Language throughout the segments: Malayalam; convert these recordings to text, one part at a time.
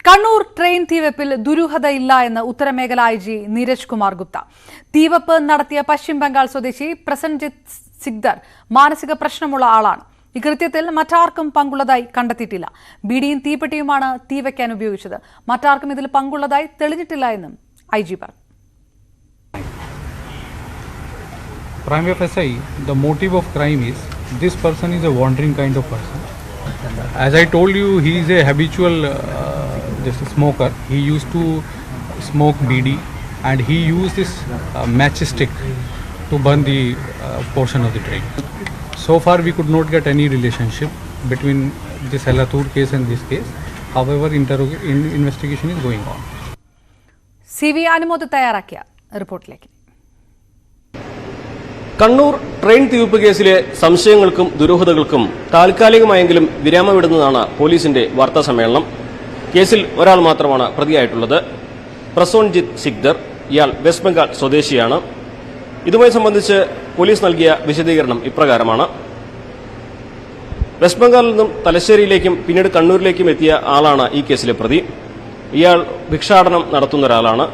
കണ്ണൂർ ട്രെയിൻ തീവെപ്പിൽ ദുരൂഹതയില്ല എന്ന് ഉത്തരമേഖല ഐജി നീരജ് കുമാർ ഗുപ്ത. തീവെപ്പ് നടത്തിയ പശ്ചിമ ബംഗാൾ സ്വദേശി പ്രസൻജിത്ത് സിക്ദർ മാനസിക പ്രശ്നമുള്ള ആളാണ്. ഇക്കൃത്യത്തിൽ മറ്റാർക്കും പങ്കുള്ളതായി കണ്ടെത്തിയിട്ടില്ല. ബീഡിയും തീപ്പെട്ടിയുമാണ് തീവെക്കാൻ ഉപയോഗിച്ചത്. മറ്റാർക്കും ഇതിൽ പങ്കുള്ളതായി തെളിഞ്ഞിട്ടില്ല എന്നും ഐജി പറഞ്ഞു. Prima facie, the motive of crime is this person is a wandering kind of person. As I told you, he is a habitual just a smoker. He used to smoke BD and he used this matchstick to burn the portion of the train. So far we could not get any relationship between this Elatur case and this case. However, investigation is going on. CV Anumod തയ്യാറാക്കിയ റിപ്പോർട്ടിലേക്ക്. കണ്ണൂർ ട്രെയിൻ തീവെപ്പ് കേസിലെ സംശയങ്ങൾക്കും ദുരൂഹതകൾക്കും താൽക്കാലികമായെങ്കിലും വിരാമമിടുന്നതാണ് പോലീസിന്റെ വാർത്താ സമ്മേളനം. കേസിൽ ഒരാൾ മാത്രമാണ് പ്രതിയായിട്ടുള്ളത്, പ്രസോൺജിത്ത് സിക്ദർ. ഇയാൾ വെസ്റ്റ് ബംഗാൾ സ്വദേശിയാണ്. ഇതുമായി സംബന്ധിച്ച് പോലീസ് നൽകിയ വിശദീകരണം ഇപ്രകാരമാണ്. വെസ്റ്റ് ബംഗാളിൽ നിന്നും തലശ്ശേരിയിലേക്കും പിന്നീട് കണ്ണൂരിലേക്കും എത്തിയ ആളാണ് ഈ കേസിലെ പ്രതി. ഇയാൾ ഭിക്ഷാടനം നടത്തുന്ന ഒരാളാണ്.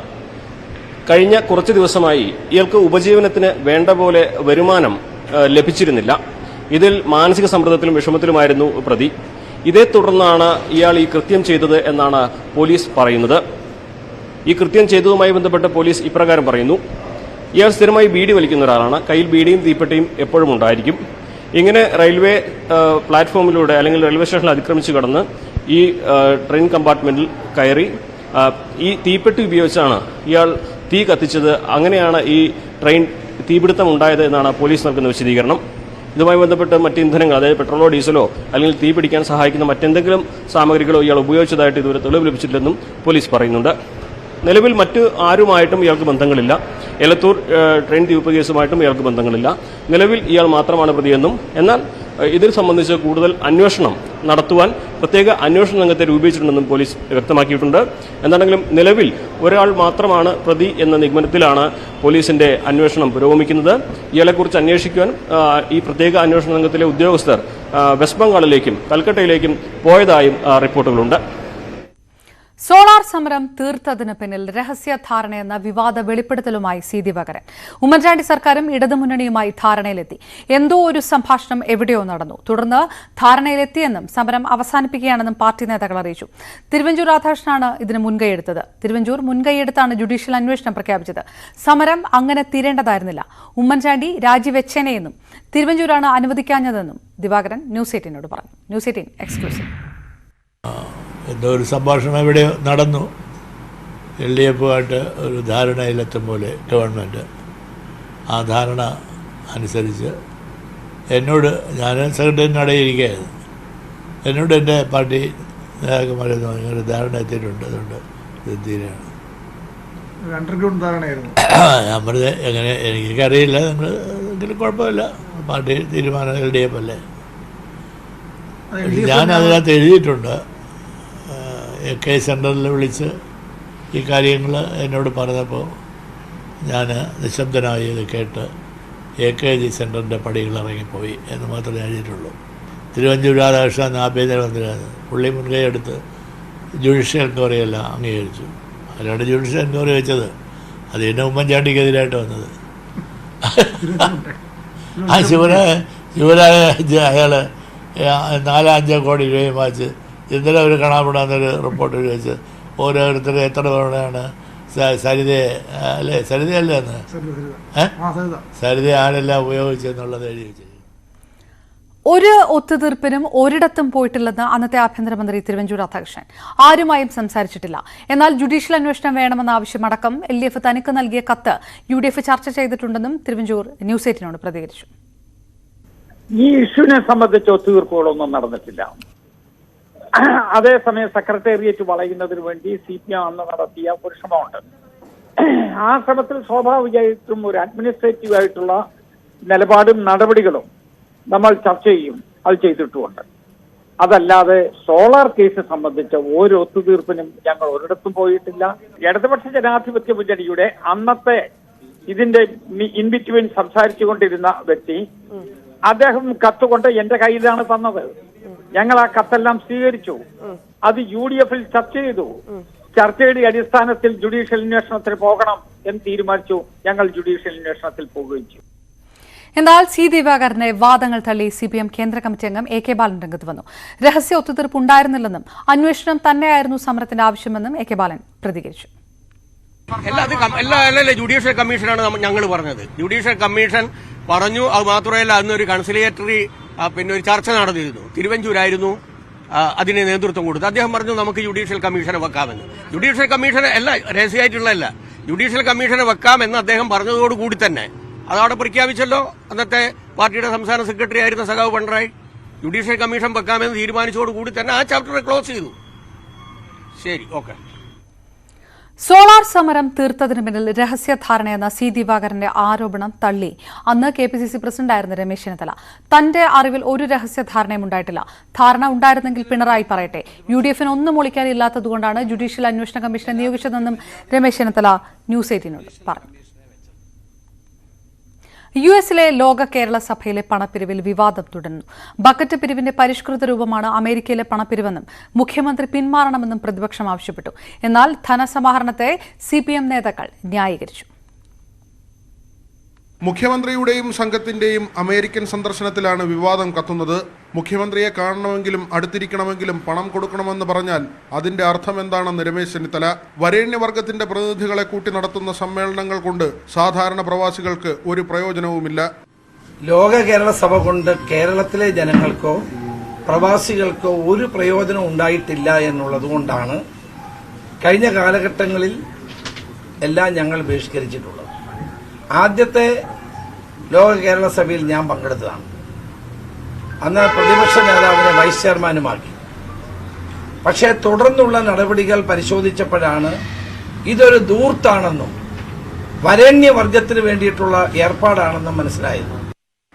കഴിഞ്ഞ കുറച്ച് ദിവസമായി ഇയാൾക്ക് ഉപജീവനത്തിന് വേണ്ട പോലെ വരുമാനം ലഭിച്ചിരുന്നില്ല. ഇതിൽ മാനസിക സമ്മർദ്ദത്തിലും വിഷമത്തിലുമായിരുന്നു പ്രതി. ഇതേ തുടർന്നാണ് ഇയാൾ ഈ കൃത്യം ചെയ്തത് എന്നാണ് പോലീസ് പറയുന്നത്. ഈ കൃത്യം ചെയ്തതുമായി ബന്ധപ്പെട്ട് പോലീസ് ഇപ്രകാരം പറയുന്നു. ഇയാൾ സ്ഥിരമായി ബീഡി വലിക്കുന്ന ഒരാളാണ്. കയ്യിൽ ബീഡിയും തീപ്പെട്ടിയും എപ്പോഴും ഉണ്ടായിരിക്കും. ഇങ്ങനെ റെയിൽവേ പ്ലാറ്റ്ഫോമിലൂടെ അല്ലെങ്കിൽ റെയിൽവേ സ്റ്റേഷനിൽ അതിക്രമിച്ച് കടന്ന് ഈ ട്രെയിൻ കമ്പാർട്ട്മെന്റിൽ കയറി ഈ തീപ്പെട്ടി ഉപയോഗിച്ചാണ് ഇയാൾ തീ കത്തിച്ചത്. അങ്ങനെയാണ് ഈ ട്രെയിൻ തീപിടുത്തം ഉണ്ടായത് എന്നാണ് പോലീസ് നൽകുന്ന വിശദീകരണം. ഇതുമായി ബന്ധപ്പെട്ട് മറ്റ് ഇന്ധനങ്ങൾ, അതായത് പെട്രോളോ ഡീസലോ അല്ലെങ്കിൽ തീ പിടിക്കാൻ സഹായിക്കുന്ന മറ്റെന്തെങ്കിലും സാമഗ്രികളോ ഇയാൾ ഉപയോഗിച്ചതായിട്ട് ഇതുവരെ തെളിവ് ലഭിച്ചിട്ടില്ലെന്നും പോലീസ് പറയുന്നുണ്ട്. നിലവിൽ മറ്റ് ആരുമായിട്ടും ഇയാൾക്ക് ബന്ധങ്ങളില്ല. എലത്തൂർ ട്രെയിൻ തീവെപ്പ് കേസുമായിട്ടും ഇയാൾക്ക് ബന്ധങ്ങളില്ല. നിലവിൽ ഇയാൾ മാത്രമാണ് പ്രതിയെന്നും എന്നാൽ ഇതിൽ സംബന്ധിച്ച് കൂടുതൽ അന്വേഷണം നടത്തുവാൻ പ്രത്യേക അന്വേഷണ സംഘത്തെ രൂപീകരിച്ചിട്ടുണ്ടെന്നും പോലീസ് വ്യക്തമാക്കിയിട്ടുണ്ട്. എന്താണെങ്കിലും നിലവിൽ ഒരാൾ മാത്രമാണ് പ്രതി എന്ന നിഗമനത്തിലാണ് പോലീസിന്റെ അന്വേഷണം പുരോഗമിക്കുന്നത്. ഇയാളെക്കുറിച്ച് അന്വേഷിക്കുവാൻ ഈ പ്രത്യേക അന്വേഷണ സംഘത്തിലെ ഉദ്യോഗസ്ഥർ വെസ്റ്റ് ബംഗാളിലേക്കും കൽക്കട്ടയിലേക്കും പോയതായും റിപ്പോർട്ടുകളുണ്ട്. സോളാർ സമരം തീർത്തതിന് പിന്നിൽ രഹസ്യധാരണയെന്ന വിവാദ വെളിപ്പെടുത്തലുമായി സി ദിവാകരൻ. ഉമ്മൻചാണ്ടി സർക്കാരും ഇടതുമുന്നണിയുമായി ധാരണയിലെത്തി. എന്തോ ഒരു സംഭാഷണം എവിടെയോ നടന്നു. തുടർന്ന് ധാരണയിലെത്തിയെന്നും സമരം അവസാനിപ്പിക്കുകയാണെന്നും പാർട്ടി നേതാക്കൾ അറിയിച്ചു. തിരുവഞ്ചൂർ രാധാകൃഷ്ണനാണ് ഇതിന് മുൻകൈയെടുത്തത്. തിരുവഞ്ചൂർ മുൻകൈയെടുത്താണ് ജുഡീഷ്യൽ അന്വേഷണം പ്രഖ്യാപിച്ചത്. സമരം അങ്ങനെ തീരേണ്ടതായിരുന്നില്ല. ഉമ്മൻചാണ്ടി രാജിവെച്ചേനെയെന്നും തിരുവഞ്ചൂരാണ് അനുവദിക്കാഞ്ഞതെന്നും ദിവാകരൻ ന്യൂസ് 18നോട് പറഞ്ഞു. News 18 exclusive. എന്തോ ഒരു സംഭാഷണം ഇവിടെ നടന്നു. LDF-ആയിട്ട് ഒരു ധാരണയിലെത്തും പോലെ ഗവൺമെൻറ് ആ ധാരണ അനുസരിച്ച് എന്നോട്, ഞാൻ സെക്രട്ടറിയുടെ ഇടയിരിക്കുകയായിരുന്നു, എന്നോട് എൻ്റെ പാർട്ടി നേതാക്കന്മാരെന്ന് പറഞ്ഞ ഒരു ധാരണ എത്തിയിട്ടുണ്ട്, അതുകൊണ്ട് ഇത് തീരെയാണ്. അണ്ടർഗ്രൗണ്ട് ധാരണയായിരുന്നു. ഞാൻ പറഞ്ഞത് എങ്ങനെ എനിക്കറിയില്ല, നിങ്ങൾ എങ്കിലും കുഴപ്പമില്ല, പാർട്ടി തീരുമാനം LDF അല്ലേ. ഞാൻ അതിനകത്ത് എഴുതിയിട്ടുണ്ട്. AK സെൻറ്ററിൽ വിളിച്ച് ഈ കാര്യങ്ങൾ എന്നോട് പറഞ്ഞപ്പോൾ ഞാൻ നിശബ്ദനായി ഇത് കേട്ട് AKG സെൻറ്ററിൻ്റെ പടികൾ ഇറങ്ങിപ്പോയി എന്ന് മാത്രമേ എഴുതിയിട്ടുള്ളൂ. തിരുവഞ്ചൂർ രാധാകൃഷ്ണൻ ആഭ്യന്തരമന്ത്രിയാണ്. പുള്ളി മുൻകൈ എടുത്ത് ജുഡീഷ്യൽ എൻക്വയറി എല്ലാം അംഗീകരിച്ചു. അല്ലാണ്ട് ജുഡീഷ്യൽ എൻക്വയറി വെച്ചത് അത് പിന്നെ ഉമ്മൻചാണ്ടിക്കെതിരായിട്ട് വന്നത്. ആ ശിവരാജ് അയാൾ 4-5 കോടി രൂപയും വാങ്ങിച്ച് ഇന്നലെ ഒരു കാണാപ്പെടാന്നൊരു റിപ്പോർട്ട് വെച്ച് ഓരോരുത്തരും എത്ര തവണയാണ് സരിതയെ അല്ലേ, സരിതയല്ലേ എന്ന് സരിത ആരെല്ലാം ഉപയോഗിച്ചെന്നുള്ളത് എഴുതി വെച്ചത്. ഒരു ഒത്തുതീർപ്പിനും ഒരിടത്തും പോയിട്ടില്ലെന്ന് അന്നത്തെ ആഭ്യന്തരമന്ത്രി തിരുവഞ്ചൂർ രാധാകൃഷ്ണൻ. ആരുമായും സംസാരിച്ചിട്ടില്ല. എന്നാൽ ജുഡീഷ്യൽ അന്വേഷണം വേണമെന്ന ആവശ്യമടക്കം LDF തനിക്ക് നൽകിയ കത്ത് UDF ചർച്ച ചെയ്തിട്ടുണ്ടെന്നും തിരുവഞ്ചൂർ ന്യൂസ് 18നോട് പ്രതികരിച്ചു. ഈ ഇഷ്യൂവിനെ സംബന്ധിച്ച് ഒത്തുതീർപ്പുകളൊന്നും നടന്നിട്ടില്ല. അതേസമയം സെക്രട്ടേറിയറ്റ് വളയുന്നതിന് വേണ്ടി CPM അന്ന് നടത്തിയ ഒരു ശ്രമമുണ്ട്. ആ ശ്രമത്തിൽ സ്വാഭാവികമായിട്ടും ഒരു അഡ്മിനിസ്ട്രേറ്റീവ് ആയിട്ടുള്ള നിലപാടും നടപടികളും നമ്മൾ ചർച്ച ചെയ്യും, അത് ചെയ്തിട്ടുമുണ്ട്. അതല്ലാതെ സോളാർ കേസ് സംബന്ധിച്ച ഒരു ഒത്തുതീർപ്പിനും ഞങ്ങൾ ഒരിടത്തും പോയിട്ടില്ല. ഇടതുപക്ഷ ജനാധിപത്യ മുന്നണിയുടെ അന്നത്തെ ഇതിന്റെ ഇൻ ബിറ്റ്വീൻ സംസാരിച്ചുകൊണ്ടിരുന്ന വ്യക്തി അദ്ദേഹം കത്തുകൊണ്ട് എന്റെ കയ്യിലാണ് തന്നത്. ഞങ്ങൾ ആ കത്തെല്ലാം സ്വീകരിച്ചു. അത് UDF-ൽ ചർച്ച ചെയ്തു. ചർച്ചയുടെ അടിസ്ഥാനത്തിൽ ജുഡീഷ്യൽ അന്വേഷണത്തിന് പോകണം എന്ന് തീരുമാനിച്ചു. ഞങ്ങൾ ജുഡീഷ്യൽ അന്വേഷണത്തിൽ പോവുകയും ചെയ്തു. എന്നാൽ സി ദിവാകരന്റെ വാദങ്ങൾ തള്ളി CPM കേന്ദ്ര കമ്മിറ്റി അംഗം AK ബാലൻ രംഗത്ത് വന്നു. രഹസ്യ ഒത്തുതീർപ്പ് ഉണ്ടായിരുന്നില്ലെന്നും അന്വേഷണം തന്നെയായിരുന്നു സമരത്തിന്റെ ആവശ്യമെന്നും AK ബാലൻ പ്രതികരിച്ചു. ജുഡീഷ്യൽ കമ്മീഷനാണ് ഞങ്ങൾ പറഞ്ഞത്. ജുഡീഷ്യൽ കമ്മീഷൻ പറഞ്ഞു. അത് മാത്രമല്ല, അന്നൊരു കൺസിലിയേറ്ററി ഒരു ചർച്ച നടന്നിരുന്നു. തിരുവഞ്ചൂരായിരുന്നു അതിന് നേതൃത്വം കൊടുത്തു. അദ്ദേഹം പറഞ്ഞു നമുക്ക് ജുഡീഷ്യൽ കമ്മീഷനെ വെക്കാമെന്ന്. ജുഡീഷ്യൽ കമ്മീഷനെ അല്ല, രഹസ്യമായിട്ടുള്ളതല്ല, ജുഡീഷ്യൽ കമ്മീഷനെ വെക്കാമെന്ന് അദ്ദേഹം പറഞ്ഞതോടുകൂടി തന്നെ അതവിടെ പ്രഖ്യാപിച്ചല്ലോ. അന്നത്തെ പാർട്ടിയുടെ സംസ്ഥാന സെക്രട്ടറി ആയിരുന്ന സഖാവ് പിണറായി ജുഡീഷ്യൽ കമ്മീഷൻ വെക്കാമെന്ന് തീരുമാനിച്ചതോടുകൂടി തന്നെ ആ ചാപ്റ്റർ ക്ലോസ് ചെയ്തു. ശരി, ഓക്കെ. സോളാർ സമരം തീർത്തതിന് പിന്നിൽ രഹസ്യധാരണയെന്ന സി ദിവാകരന്റെ ആരോപണം തള്ളി അന്ന് KPCC പ്രസിഡന്റായിരുന്ന രമേശ് ചെന്നിത്തല. തന്റെ അറിവിൽ ഒരു രഹസ്യധാരണയും ഉണ്ടായിട്ടില്ല. ധാരണ ഉണ്ടായിരുന്നെങ്കിൽ പിണറായി പറയട്ടെ. UDF-ന് ഒന്നും ഒളിക്കാനില്ലാത്തതുകൊണ്ടാണ് ജുഡീഷ്യൽ അന്വേഷണ കമ്മീഷനെ നിയോഗിച്ചതെന്നും രമേശ് ചെന്നിത്തല ന്യൂസ് 18നോട് പറഞ്ഞു. US-ലെ ലോക കേരള സഭയിലെ പണപ്പിരിവിൽ വിവാദം തുടരുന്നു. ബക്കറ്റ് പിരിവിന്റെ പരിഷ്കൃത രൂപമാണ് അമേരിക്കയിലെ പണപ്പിരിവെന്നും മുഖ്യമന്ത്രി പിന്മാറണമെന്നും പ്രതിപക്ഷം ആവശ്യപ്പെട്ടു. എന്നാൽ ധനസമാഹരണത്തെ CPM നേതാക്കൾ ന്യായീകരിച്ചു. മുഖ്യമന്ത്രിയുടെയും സംഘത്തിന്റെയും അമേരിക്കൻ സന്ദർശനത്തിലാണ് വിവാദം കത്തുന്നത്. മുഖ്യമന്ത്രിയെ കാണണമെങ്കിലും അടുത്തിരിക്കണമെങ്കിലും പണം കൊടുക്കണമെന്ന് പറഞ്ഞാൽ അതിന്റെ അർത്ഥം എന്താണെന്ന് രമേശ് ചെന്നിത്തല. വരേണ്യവർഗത്തിന്റെ പ്രതിനിധികളെ കൂട്ടി നടത്തുന്ന സമ്മേളനങ്ങൾ കൊണ്ട് സാധാരണ പ്രവാസികൾക്ക് ഒരു പ്രയോജനവുമില്ല. ലോക കേരള സഭ കൊണ്ട് കേരളത്തിലെ ജനങ്ങൾക്കോ പ്രവാസികൾക്കോ ഒരു പ്രയോജനം ഉണ്ടായിട്ടില്ല എന്നുള്ളതുകൊണ്ടാണ് കഴിഞ്ഞ കാലഘട്ടങ്ങളിൽ എല്ലാം ഞങ്ങൾ ബഹിഷ്കരിച്ചിട്ടുള്ളത്. ആദ്യത്തെ ലോക കേരള സഭയിൽ ഞാൻ പങ്കെടുത്തതാണ്. അന്ന് പ്രതിപക്ഷ നേതാവിനെ വൈസ് ചെയർമാനുമാക്കി. പക്ഷേ തുടർന്നുള്ള നടപടികൾ പരിശോധിച്ചപ്പോഴാണ് ഇതൊരു ധൂർത്താണെന്നും വരേണ്യവർഗത്തിന് വേണ്ടിയിട്ടുള്ള ഏർപ്പാടാണെന്നും മനസ്സിലായത്.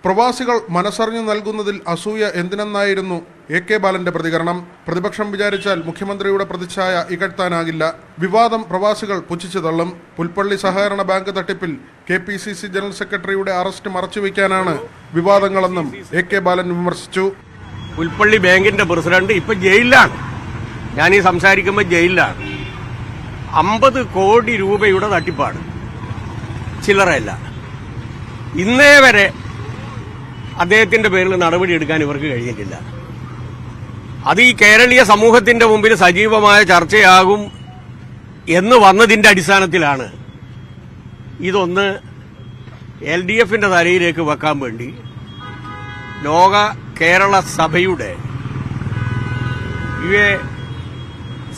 പ്രവാസികൾ മനസ്സറിഞ്ഞു നൽകുന്നതിൽ അസൂയ എന്തിനെന്നായിരുന്നു AK ബാലന്റെ പ്രതികരണം. പ്രതിപക്ഷം വിചാരിച്ചാൽ മുഖ്യമന്ത്രിയുടെ പ്രതിച്ഛായ ഇകഴ്ത്താനാകില്ല. വിവാദം പ്രവാസികൾ പുച്ഛിച്ചു തള്ളും. പുൽപ്പള്ളി സഹകരണ ബാങ്ക് തട്ടിപ്പിൽ KPCC ജനറൽ സെക്രട്ടറിയുടെ അറസ്റ്റ് മറച്ചുവെക്കാനാണ് വിവാദങ്ങളെന്നും AK ബാലൻ വിമർശിച്ചു. പുൽപ്പള്ളി ബാങ്കിന്റെ പ്രസിഡന്റ് ഇപ്പൊ ജയിലിലാണ്. ഞാനീ സംസാരിക്കുമ്പോൾ ജയിലിലാണ്. 50 കോടി രൂപയുടെ തട്ടിപ്പാണ്, ചില്ലറയല്ല. ഇന്നേ വരെ അദ്ദേഹത്തിന്റെ പേരിൽ നടപടിയെടുക്കാൻ ഇവർക്ക് കഴിഞ്ഞിട്ടില്ല. അത് ഈ കേരളീയ സമൂഹത്തിന്റെ മുമ്പിൽ സജീവമായ ചർച്ചയാകും എന്ന് വന്നതിന്റെ അടിസ്ഥാനത്തിലാണ് ഇതൊന്ന് LDF-ന്റെ തലയിലേക്ക് വെക്കാൻ വേണ്ടി ലോക കേരള സഭയുടെ UA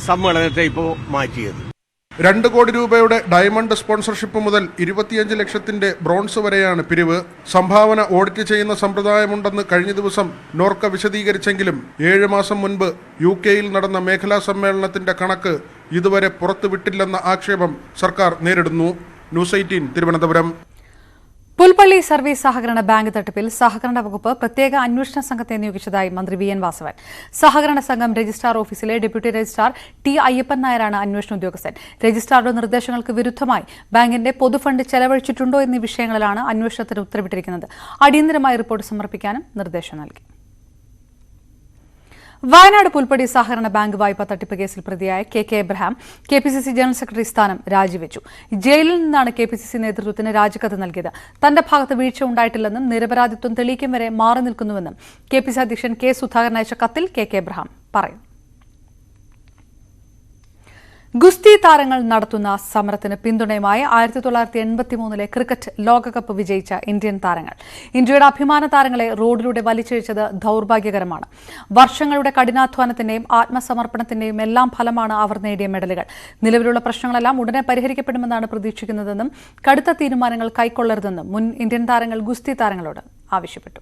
സമ്മേളനത്തെ ഇപ്പോൾ മാറ്റിയത്. 2 കോടി രൂപയുടെ ഡയമണ്ട് സ്പോൺസർഷിപ്പ് മുതൽ 25 ലക്ഷത്തിന്റെ ബ്രോൺസ് വരെയാണ് പിരിവ്. സംഭാവന ഓഡിറ്റ് ചെയ്യുന്ന സമ്പ്രദായമുണ്ടെന്ന് കഴിഞ്ഞ ദിവസം നോർക്ക വിശദീകരിച്ചെങ്കിലും 7 മാസം മുൻപ് UK-യിൽ നടന്ന മേഖലാ സമ്മേളനത്തിന്റെ കണക്ക് ഇതുവരെ പുറത്തുവിട്ടില്ലെന്ന ആക്ഷേപം സർക്കാർ നേരിടുന്നു. ന്യൂസ് 18 തിരുവനന്തപുരം. പുൽപ്പള്ളി സർവീസ് സഹകരണ ബാങ്ക് തട്ടിപ്പിൽ സഹകരണ വകുപ്പ് പ്രത്യേക അന്വേഷണ സംഘത്തെ നിയോഗിച്ചതായി മന്ത്രി VN വാസവൻ. സഹകരണ സംഘം രജിസ്ട്രാർ ഓഫീസിലെ ഡെപ്യൂട്ടി രജിസ്ട്രാർ T അയ്യപ്പൻ നായരാണ് അന്വേഷണ ഉദ്യോഗസ്ഥൻ. രജിസ്ട്രാറുടെ നിർദ്ദേശങ്ങൾക്ക് വിരുദ്ധമായി ബാങ്കിന്റെ പൊതുഫണ്ട് ചെലവഴിച്ചിട്ടുണ്ടോ എന്നീ വിഷയങ്ങളിലാണ് അന്വേഷണത്തിന് ഉത്തരവിട്ടിരിക്കുന്നത്. അടിയന്തരമായി റിപ്പോർട്ട് സമർപ്പിക്കാനും നിർദ്ദേശം നൽകി. വയനാട് പുൽപ്പടി സഹകരണ ബാങ്ക് വായ്പാ തട്ടിപ്പ് കേസിൽ പ്രതിയായ KK Abraham KPCC general secretary സ്ഥാനം രാജിവെച്ചു. ജയിലിൽ നിന്നാണ് KPCC നേതൃത്വത്തിന് രാജിക്കത്ത് നൽകിയത്. തന്റെ ഭാഗത്ത് വീഴ്ച ഉണ്ടായിട്ടില്ലെന്നും നിരപരാധിത്വം തെളിയിക്കും വരെ മാറി നിൽക്കുന്നുവെന്നും KPCC അധ്യക്ഷൻ K സുധാകരൻ അയച്ച കത്തിൽ KK എബ്രഹാം പറയുന്നു. ഗുസ്തി താരങ്ങൾ നടത്തുന്ന സമരത്തിന് പിന്തുണയുമായി 1983 ക്രിക്കറ്റ് ലോകകപ്പ് വിജയിച്ച ഇന്ത്യൻ താരങ്ങൾ. ഇന്ത്യയുടെ അഭിമാന താരങ്ങളെ റോഡിലൂടെ വലിച്ചിഴച്ചത് ദൌർഭാഗ്യകരമാണ്. വർഷങ്ങളുടെ കഠിനാധ്വാനത്തിന്റെയും ആത്മസമർപ്പണത്തിന്റെയും എല്ലാം ഫലമാണ് അവർ നേടിയ മെഡലുകൾ. നിലവിലുള്ള പ്രശ്നങ്ങളെല്ലാം ഉടനെ പരിഹരിക്കപ്പെടുമെന്നാണ് പ്രതീക്ഷിക്കുന്നതെന്നും കടുത്ത തീരുമാനങ്ങൾ കൈക്കൊള്ളരുതെന്നും മുൻ ഇന്ത്യൻ താരങ്ങൾ ഗുസ്തി താരങ്ങളോട് ആവശ്യപ്പെട്ടു.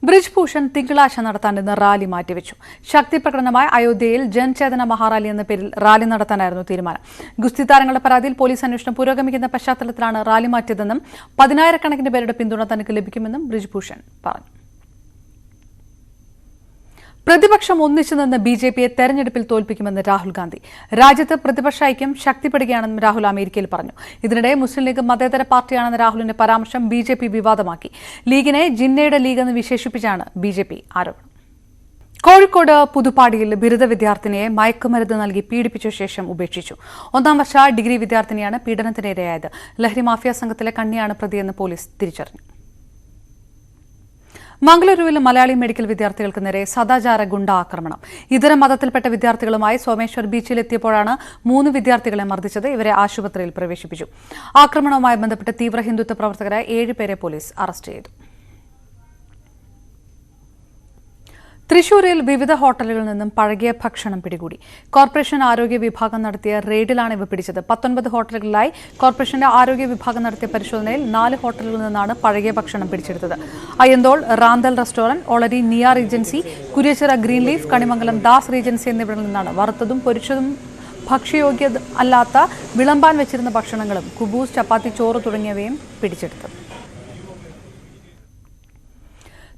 ബ്രിജ്ഭൂഷൺ തിങ്കളാഴ്ച നടത്താനിരുന്ന റാലി മാറ്റിവെച്ചു. ശക്തി പ്രകടനമായി അയോധ്യയിൽ ജൻചേതന മഹാറാലി എന്ന പേരിൽ റാലി നടത്താനായിരുന്നു തീരുമാനം. ഗുസ്തി താരങ്ങളുടെ പരാതിയിൽ പോലീസ് അന്വേഷണം പുരോഗമിക്കുന്ന പശ്ചാത്തലത്തിലാണ് റാലി മാറ്റിയതെന്നും 10,000-കണക്കിന് പേരുടെ പിന്തുണ തനിക്ക് ലഭിക്കുമെന്നും ബ്രിജ്ഭൂഷൺ പറഞ്ഞു. പ്രതിപക്ഷം ഒന്നിച്ചു നിന്ന് BJPയെ തെരഞ്ഞെടുപ്പിൽ തോൽപ്പിക്കുമെന്ന് രാഹുൽ ഗാന്ധി. രാജ്യത്ത് പ്രതിപക്ഷ ഐക്യം ശക്തിപ്പെടുകയാണെന്നും രാഹുൽ അമേരിക്കയിൽ പറഞ്ഞു. ഇതിനിടെ മുസ്ലിം ലീഗ് മതേതര പാർട്ടിയാണെന്ന രാഹുലിന്റെ പരാമർശം BJP വിവാദമാക്കി. ലീഗിനെ ജിന്നയുടെ ലീഗ് എന്ന് വിശേഷിപ്പിച്ചാണ് BJP ആരോപണം. കോഴിക്കോട് പുതുപ്പാടിയിൽ ബിരുദ വിദ്യാർത്ഥിനിയെ മയക്കുമരുന്ന് നൽകി പീഡിപ്പിച്ച ശേഷം ഉപേക്ഷിച്ചു. 1ാം വർഷ ഡിഗ്രി വിദ്യാർത്ഥിനിയാണ് പീഡനത്തിനിരയായത്. ലഹരി മാഫിയ സംഘത്തിലെ കണ്ണിയാണ് പ്രതിയെന്ന് പോലീസ് തിരിച്ചറിഞ്ഞു. മംഗളൂരുവിൽ മലയാളി മെഡിക്കൽ വിദ്യാർത്ഥികൾക്ക് നേരെ സദാചാര ഗുണ്ട ആക്രമണം. ഇതര മതത്തിൽപ്പെട്ട വിദ്യാർത്ഥികളുമായി സോമേശ്വർ ബീച്ചിലെത്തിയപ്പോഴാണ് 3 വിദ്യാർത്ഥികളെ മർദ്ദിച്ചത്. ഇവരെ ആശുപത്രിയിൽ പ്രവേശിപ്പിച്ചു. ആക്രമണവുമായി ബന്ധപ്പെട്ട് തീവ്ര ഹിന്ദുത്വ പ്രവർത്തകരായ 7 പേരെ പോലീസ് അറസ്റ്റ് ചെയ്തു. തൃശൂരിൽ വിവിധ ഹോട്ടലുകളിൽ നിന്നും പഴകിയ ഭക്ഷണം പിടികൂടി. കോർപ്പറേഷൻ ആരോഗ്യ വിഭാഗം നടത്തിയ റെയ്ഡിലാണ് ഇവ പിടിച്ചത്. 19 ഹോട്ടലുകളിലായി കോർപ്പറേഷന്റെ ആരോഗ്യ വിഭാഗം നടത്തിയ പരിശോധനയിൽ 4 ഹോട്ടലുകളിൽ നിന്നാണ് പഴകിയ ഭക്ഷണം പിടിച്ചെടുത്തത്. അയ്യന്തോൾ റാന്തൽ റെസ്റ്റോറന്റ്, ഒളരി നിയ Regency, Kuriachira green leaf, Kanimangalam Das Regency എന്നിവിടങ്ങളിൽ നിന്നാണ് വറുത്തതും പൊരിച്ചതും ഭക്ഷ്യയോഗ്യ അല്ലാത്ത വിളമ്പാൻ വെച്ചിരുന്ന ഭക്ഷണങ്ങളും കുബൂസ്, ചപ്പാത്തി, ചോറ് തുടങ്ങിയവയും പിടിച്ചെടുത്തത്.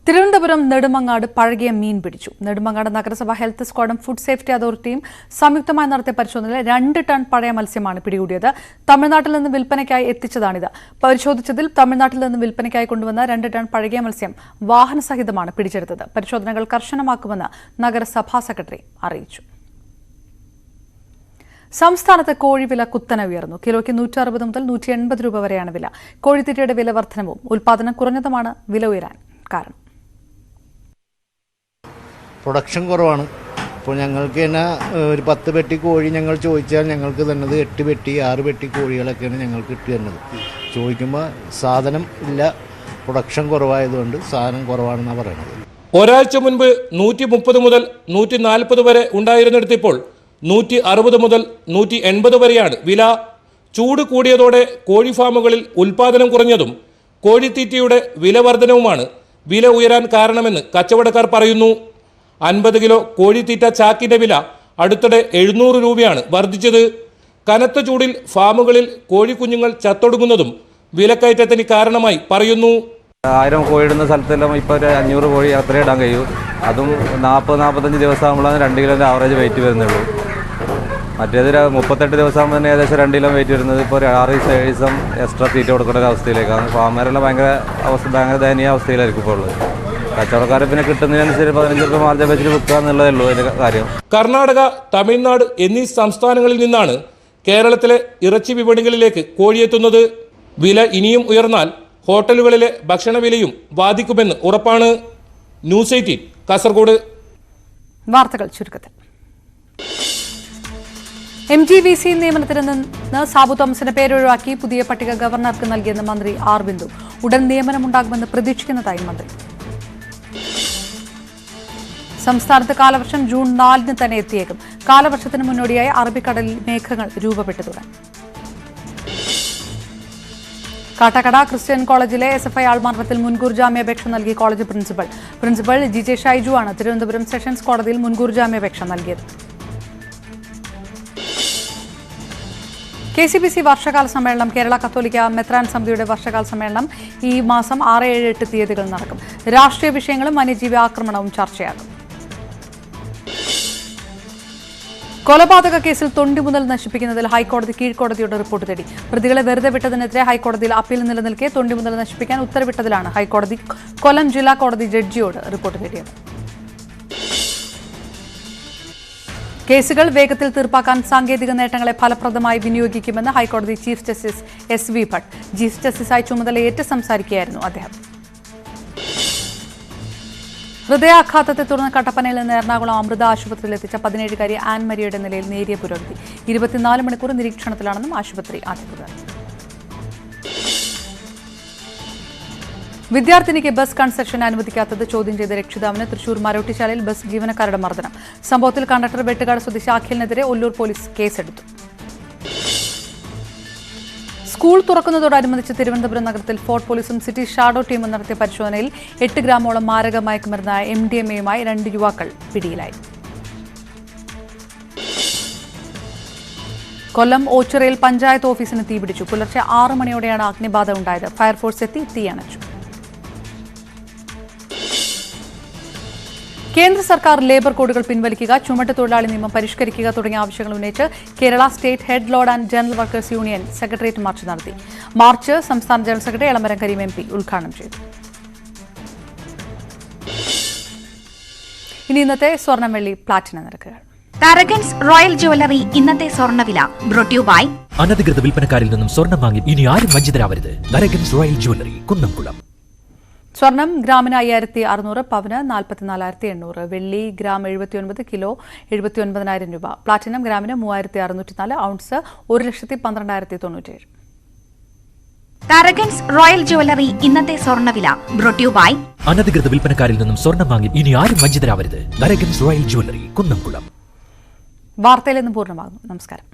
തിരുവനന്തപുരം നെടുമങ്ങാട് പഴകിയ മീൻ പിടിച്ചു. നെടുമങ്ങാട് നഗരസഭ ഹെൽത്ത് സ്ക്വാഡും ഫുഡ് സേഫ്റ്റി അതോറിറ്റിയും സംയുക്തമായി നടത്തിയ പരിശോധനയിൽ 2 ടൺ പഴയ മത്സ്യമാണ് പിടികൂടിയത്. തമിഴ്നാട്ടിൽ നിന്ന് വിൽപ്പനയ്ക്കായി എത്തിച്ചതാണിത്. പരിശോധിച്ചതിൽ തമിഴ്നാട്ടിൽ നിന്ന് വിൽപ്പനയ്ക്കായി കൊണ്ടുവന്ന 2 ടൺ പഴകിയ മത്സ്യം വാഹനസഹിതമാണ് പിടിച്ചെടുത്തത്. പരിശോധനകൾ കർശനമാക്കുമെന്ന് നഗരസഭാ സെക്രട്ടറി അറിയിച്ചു. സംസ്ഥാനത്ത് കോഴിവില കുത്തനെ ഉയർന്നു. കിലോയ്ക്ക് 160 മുതൽ 180 രൂപ വരെയാണ് വില. കോഴിത്തീറ്റയുടെ വില വർധനവും ഉൽപ്പാദനം കുറഞ്ഞതുമാണ് വില ഉയരാൻ കാരണം. പ്രൊഡക്ഷൻ കുറവാണ്. ഇപ്പോൾ ഞങ്ങൾക്ക് തന്നെ ഒരു 10 പെട്ടി കോഴി ഞങ്ങൾ ചോദിച്ചാൽ ഞങ്ങൾക്ക് തന്നത് 8 പെട്ടി 6 പെട്ടി കോഴികളൊക്കെയാണ് ഞങ്ങൾക്ക് ഇട്ട് തരുന്നത്. ചോദിക്കുമ്പോൾ സാധനം ഇല്ല, പ്രൊഡക്ഷൻ കുറവായതുകൊണ്ട് സാധനം കുറവാണെന്നാണ് പറയുന്നത്. ഒരാഴ്ച മുൻപ് 130 മുതൽ 140 വരെ ഉണ്ടായിരുന്നിടത്തിപ്പോൾ 160 മുതൽ 180 വരെയാണ് വില. ചൂട് കൂടിയതോടെ കോഴി ഫാമുകളിൽ ഉൽപ്പാദനം കുറഞ്ഞതും കോഴിത്തീറ്റയുടെ വില വർധനവുമാണ് വില ഉയരാൻ കാരണമെന്ന് കച്ചവടക്കാർ പറയുന്നു. 50 കിലോ കോഴിത്തീറ്റ ചാക്കിന്റെ വില അടുത്തിടെ 700 രൂപയാണ് വർദ്ധിച്ചത്. കനത്ത ചൂടിൽ ഫാമുകളിൽ കോഴിക്കുഞ്ഞുങ്ങൾ ചത്തൊടുങ്ങുന്നതും വിലക്കയറ്റത്തിന് കാരണമായി പറയുന്നു. 1000 കോഴിയിടുന്ന സ്ഥലത്തെല്ലാം ഇപ്പോൾ ഒരു 500 കോഴി അത്രയും ഇടാൻ കഴിയും. അതും 40-45 ദിവസം ആകുമ്പോഴാണ് 2 കിലോൻ്റെ ആവറേജ് വെയിറ്റ് വരുന്നുള്ളൂ. മറ്റേത് 38 ദിവസം ആകുമ്പോൾ തന്നെ ഏകദേശം 2 കിലോ വെയിറ്റ് വരുന്നത് ഇപ്പോൾ 6-7 ദിവസം എക്സ്ട്രാ തീറ്റ കൊടുക്കേണ്ട ഒരു അവസ്ഥയിലേക്കാണ്. ഫാമരെല്ലാം ഭയങ്കര ദയനീയ അവസ്ഥയിലായിരിക്കും ഇപ്പോൾ ഉള്ളത്. കച്ചവടക്കാരെ പിന്നെ കിട്ടുന്നതിനനുസരിച്ച് 15 രൂപ മാർജിൻ വെച്ചിട്ട് വിൽക്കുക എന്നുള്ളതേ ഉള്ളൂ അതിൻ്റെ കാര്യം. കർണാടക, തമിഴ്നാട് എന്നീ സംസ്ഥാനങ്ങളിൽ നിന്നാണ് കേരളത്തിലെ ഇറച്ചി വിപണികളിലേക്ക് കോഴിയെത്തുന്നത്. വില ഇനിയും ഉയർന്നാൽ ഹോട്ടലുകളിലെ ഭക്ഷണവിലയും ബാധിക്കുമെന്ന് ഉറപ്പാണ്. ന്യൂസ് 18 കാസർഗോഡ്. വാർത്തകൾ ചുരുക്കത്തിൽ. MGVC നിയമനത്തിൽ നിന്ന് സാബു തോമസിന്റെ പേരൊഴിവാക്കി പുതിയ പട്ടിക ഗവർണർക്ക് നൽകിയെന്ന് മന്ത്രി ആർ ബിന്ദു. ഉടൻ നിയമനമുണ്ടാകുമെന്ന് പ്രതീക്ഷിക്കുന്നതായി മന്ത്രി. സംസ്ഥാനത്ത് കാലവർഷം ജൂൺ 4 തന്നെ എത്തിയേക്കും. കാലവർഷത്തിന് മുന്നോടിയായി അറബിക്കടലിൽ മേഘങ്ങൾ രൂപപ്പെട്ടു തുടങ്ങി. കാട്ടാക്കട ക്രിസ്ത്യൻ കോളേജിലെ SFI ആൾമാറാട്ടത്തിൽ മുൻകൂർ ജാമ്യാപേക്ഷ നൽകി കോളേജ് പ്രിൻസിപ്പൽ GJ ഷൈജു ആണ് തിരുവനന്തപുരം സെഷൻസ് കോടതിയിൽ മുൻകൂർ ജാമ്യാപേക്ഷ നൽകിയത്. KCBC വർഷകാല സമ്മേളനം. കേരള കത്തോലിക്ക മെത്രാൻ സമിതിയുടെ വർഷകാല സമ്മേളനം ഈ മാസം 6, 7, 8 തീയതികളിൽ നടക്കും. രാഷ്ട്രീയ വിഷയങ്ങളും വന്യജീവി ആക്രമണവും ചർച്ചയാകും. കൊലപാതക കേസിൽ തൊണ്ടിമുതൽ നശിപ്പിക്കുന്നതിൽ ഹൈക്കോടതി കീഴ്ക്കോടതിയുടെ റിപ്പോർട്ട് തേടി. പ്രതികളെ വെറുതെ വിട്ടതിനെതിരെ ഹൈക്കോടതിയിൽ അപ്പീൽ നിലനിൽക്കെ തൊണ്ടിമുതൽ നശിപ്പിക്കാൻ ഉത്തരവിട്ടതിലാണ് ഹൈക്കോടതി കൊല്ലം ജില്ലാ കോടതി ജഡ്ജിയോട് റിപ്പോർട്ട് തേടിയത്. കേസുകൾ വേഗത്തിൽ തീർപ്പാക്കാൻ സാങ്കേതിക നേട്ടങ്ങളെ ഫലപ്രദമായി വിനിയോഗിക്കുമെന്ന് ഹൈക്കോടതി chief justice SV Bhatt. Chief ജസ്റ്റിസായി ചുമതലയേറ്റ് സംസാരിക്കുകയായിരുന്നു അദ്ദേഹം. ഹൃദയാഘാതത്തെ തുടർന്ന് കട്ടപ്പനയിൽ നിന്ന് എറണാകുളം അമൃത ആശുപത്രിയിൽ എത്തിച്ച 17-കാരി ആൻ മരിയയുടെ നിലയിൽ നേരിയ പുരോഗതി. 24 മണിക്കൂർ നിരീക്ഷണത്തിലാണെന്നും ആശുപത്രി അധികൃതർ. വിദ്യാർത്ഥിനിക്ക് ബസ് കൺസെഷൻ അനുവദിക്കാത്തത് ചോദ്യം ചെയ്ത രക്ഷിതാവിന് തൃശൂർ മരോട്ടിശാലയിൽ ബസ് ജീവനക്കാരുടെ മർദ്ദനം. സംഭവത്തിൽ കണ്ടക്ടർ വെട്ടുകാട് സ്വദേശി അഖിലിനെതിരെ ഒല്ലൂർ പോലീസ് കേസെടുത്തു. സ്കൂൾ തുറക്കുന്നതോടനുബന്ധിച്ച് തിരുവനന്തപുരം നഗരത്തിൽ ഫോർട്ട് പോലീസും സിറ്റി ഷാഡോ ടീമും നടത്തിയ പരിശോധനയിൽ 8 ഗ്രാമോളം മാരക മയക്കുമരുന്നായ MDMA-യുമായി 2 യുവാക്കൾ പിടിയിലായി. കൊല്ലം ഓച്ചിറയിൽ പഞ്ചായത്ത് ഓഫീസിന് തീപിടിച്ചു. പുലർച്ചെ 6 മണിയോടെയാണ് അഗ്നിബാധ ഉണ്ടായത്. ഫയർഫോഴ്സ് എത്തി തീയണച്ചു. കേന്ദ്ര സർക്കാർ ലേബർ കോഡുകൾ പിൻവലിക്കുക, ചുമട്ടുതൊഴിലാളി നിയമം പരിഷ്കരിക്കുക തുടങ്ങിയ ആവശ്യങ്ങൾ ഉന്നയിച്ച് Kerala state head load and general workers union secretariat march നടത്തി. മാർച്ച് സംസ്ഥാന general secretary Elamaram Kareem MP ഉദ്ഘാടനം ചെയ്തു. ഇനി ഇന്നത്തെ സ്വർണം വെള്ളി പ്ലാറ്റിനം നിരക്കുകൾ. താരകൻസ് റോയൽ ജ്വല്ലറി ഇന്നത്തെ സ്വർണ്ണവില ബ്രോട്ട് യു ബൈ അനധികൃത വിൽപ്പനക്കാരിൽ നിന്നും സ്വർണം വാങ്ങി ഇനി ആരും വഞ്ചിതരാവരുത്. Tharakans royal jewellery, Kunnamkulam. സ്വർണം ഗ്രാമിന് 5600, പവന് 44,800, വെള്ളി ഗ്രാം 79, കിലോ 79,000 രൂപ, പ്ലാറ്റിനം ഗ്രാമിന് 3604, ഔൺസ് 1,12,097. താരകൻസ് റോയൽ ജ്വല്ലറി ഇന്നത്തെ സ്വർണ്ണവില ബ്രോട്ട് യു ബൈ അനധികൃത വിൽപ്പനക്കാരിൽ നിന്നും സ്വർണം വാങ്ങി ഇനി ആരും വഞ്ചിതരാവരുത്. Tharakans royal jewellery, Kunnamkulam. വാർത്തയിൽ നിന്ന് പൂർണ്ണമാകുന്നു. നമസ്കാരം.